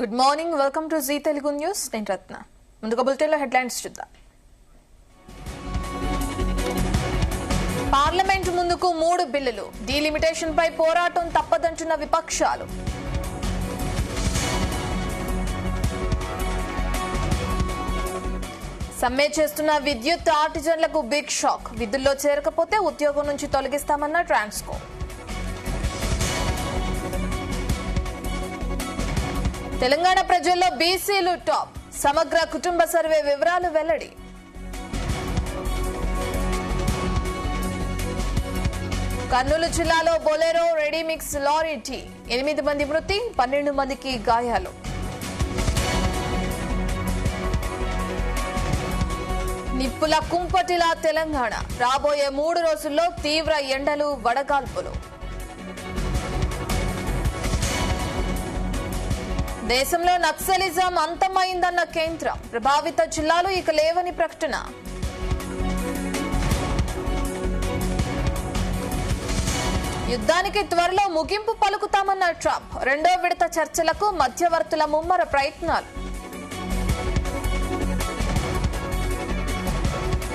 Good morning, welcome to Zee Telugu news. నేను రత్న. ముందుగా బులెటిన్లో హెడ్లైన్స్ చూద్దాం. పార్లమెంట్ ముందుకు 3 బిల్లులు, డీలిమిటేషన్ పై పోరాటం తప్పదంటున్న విపక్షాలు. సమ్మె చేస్తున్న విద్యుత్ ఆర్టిజన్లకు బిగ్ షాక్. విధుల్లో చేరకపోతే ఉద్యోగం నుంచి తొలగిస్తామన్న ట్రాన్స్కో. తెలంగాణ ప్రజల్లో బీసీలు టాప్. సమగ్ర కుటుంబ సర్వే వివరాలు వెల్లడి. కర్నూలు జిల్లాలో బొలెరో రెడీమిక్స్ లారీ ఢీ. 8 మంది మృతి, 12 మందికి గాయాలు. నిప్పుల కుంపటిలా తెలంగాణ. రాబోయే 3 రోజుల్లో తీవ్ర ఎండలు, వడగాల్పులు. దేశంలో నక్సలిజం అంతమైందన్న కేంద్రం. ప్రభావిత జిల్లాలు ఇక లేవని ప్రకటన. యుద్ధానికి త్వరలో ముగింపు పలుకుతామన్న ట్రంప్. 2వ విడత చర్చలకు మధ్యవర్తుల ముమ్మర ప్రయత్నాలు.